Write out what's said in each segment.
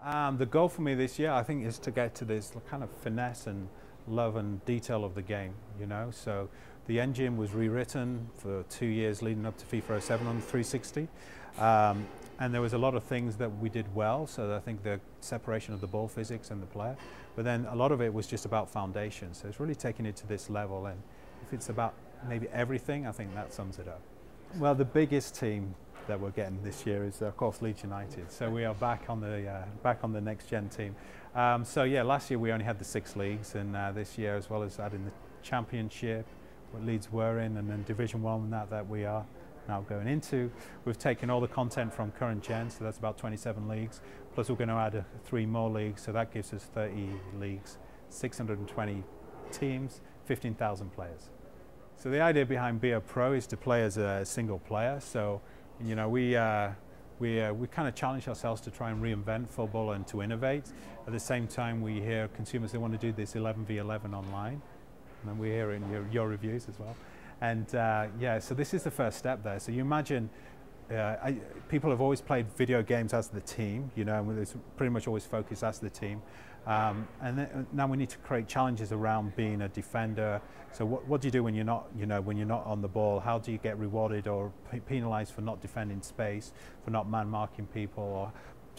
The goal for me this year, I think, is to get to this kind of finesse and love and detail of the game, you know. So the engine was rewritten for 2 years leading up to FIFA 07 on the 360. And there was a lot of things that we did well, so I think the separation of the ball physics and the player, but then a lot of it was just about foundation. So it's really taking it to this level, and if it's about maybe everything, I think that sums it up. Well, the biggest team that we're getting this year is, of course, Leeds United. So we are back on the next gen team. So yeah, last year we only had the 6 leagues, and this year, as well as adding the Championship, what Leeds were in, and then Division 1 that we are now going into, we've taken all the content from current gen, so that's about 27 leagues, plus we're going to add 3 more leagues, so that gives us 30 leagues, 620 teams, 15,000 players. So the idea behind Be A Pro is to play as a single player. So, you know, we kind of challenge ourselves to try and reinvent football and to innovate. At the same time, we hear consumers, they want to do this 11v11 online, and we hear it in your reviews as well. And yeah, so this is the first step there. So you imagine, people have always played video games as the team, you know, and it's pretty much always focused as the team. And then, now we need to create challenges around being a defender. So what do you do when you're not, you know, when you're not on the ball? How do you get rewarded or penalized for not defending space, for not man marking people,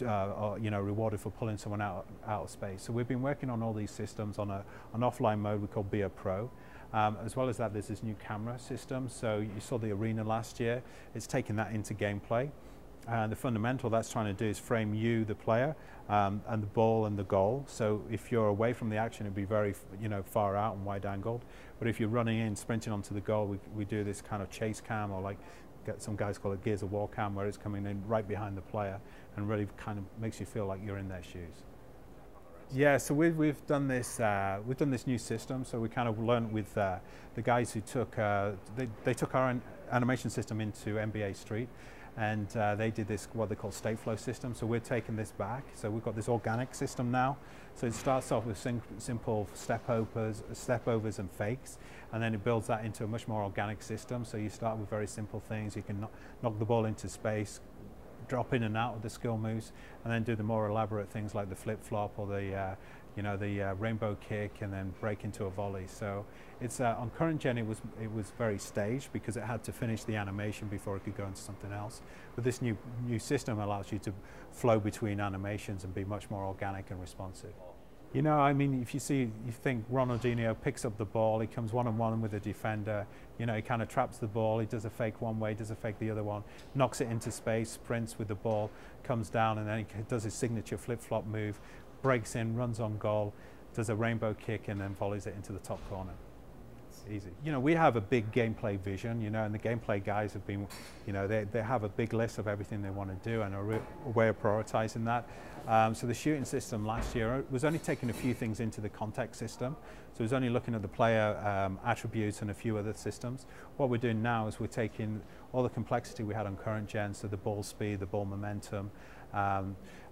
or you know, rewarded for pulling someone out of space? So we've been working on all these systems on an offline mode we call Be A Pro. As well as that, there's this new camera system. So you saw the arena last year. It's taking that into gameplay. And the fundamental that's trying to do is frame you, the player, and the ball and the goal. So if you're away from the action, it'd be very, you know, far out and wide angled. But if you're running in, sprinting onto the goal, we do this kind of chase cam, or like some guys call it Gears of War cam, where it's coming in right behind the player and really kind of makes you feel like you're in their shoes. Yeah, so we've done this new system. So we kind of learned with the guys who took they took our animation system into NBA Street, and they did this what they call state flow system. So we're taking this back. So we've got this organic system now. So it starts off with simple step overs and fakes, and then it builds that into a much more organic system. So you start with very simple things. You can knock the ball into space, drop in and out of the skill moves, and then do the more elaborate things like the flip-flop or the rainbow kick, and then break into a volley. So it's on current gen it was very staged because it had to finish the animation before it could go into something else. But this new system allows you to flow between animations and be much more organic and responsive. You know, I mean, if you think Ronaldinho picks up the ball, he comes one-on-one with a defender, you know, he kind of traps the ball, he does a fake one way, does a fake the other one, knocks it into space, sprints with the ball, comes down, and then he does his signature flip-flop move, breaks in, runs on goal, does a rainbow kick, and then volleys it into the top corner. Easy. You know, we have a big gameplay vision, you know, and the gameplay guys have been, you know, they have a big list of everything they want to do and are a way of prioritizing that. So the shooting system last year was only taking a few things into the context system. So it was only looking at the player attributes and a few other systems. What we're doing now is we're taking all the complexity we had on current gen, so the ball speed, the ball momentum,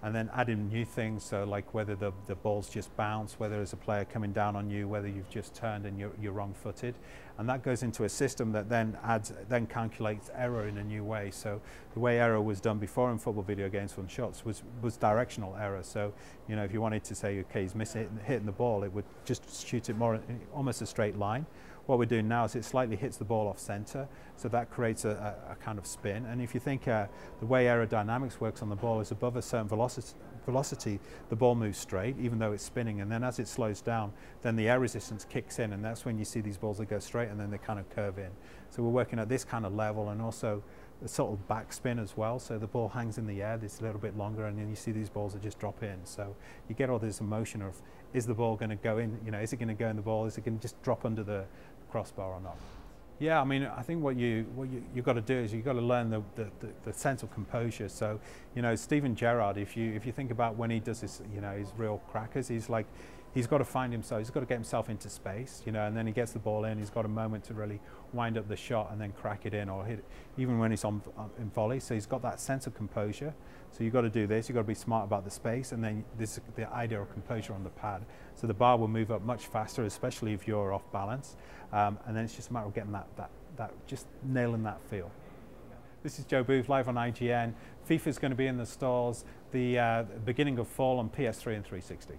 and then adding new things, so like whether the balls just bounce, whether there's a player coming down on you, whether you've just turned and you're wrong-footed, and that goes into a system that then calculates error in a new way. So the way error was done before in football video games from shots was directional error. So, you know, if you wanted to say, okay, he's hitting the ball, it would just shoot it more almost a straight line. What we're doing now is it slightly hits the ball off center, so that creates a kind of spin. And if you think the way aerodynamics works on the ball is above a certain velocity, the ball moves straight, even though it's spinning. And then as it slows down, then the air resistance kicks in, and that's when you see these balls that go straight and then they kind of curve in. So we're working at this kind of level, and also a sort of backspin as well. So the ball hangs in the air, it's a little bit longer, and then you see these balls that just drop in. So you get all this emotion of, is the ball going to go in? You know, is it going to go in the ball? Is it going to just drop under the crossbar or not? Yeah, I mean, I think what you've got to do is you've got to learn the sense of composure. So, you know, Steven Gerrard, if you think about when he does his, you know, his real crackers, he's got to find himself, he's got to get himself into space, you know, and then he gets the ball in, he's got a moment to really wind up the shot and then crack it in, or hit it, even when he's in volley. So he's got that sense of composure. So you've got to do this, you've got to be smart about the space, and then the idea of composure on the pad. So the bar will move up much faster, especially if you're off balance. And then it's just a matter of getting that just nailing that feel. This is Joe Booth live on IGN. FIFA is going to be in the stores the beginning of fall on PS3 and 360.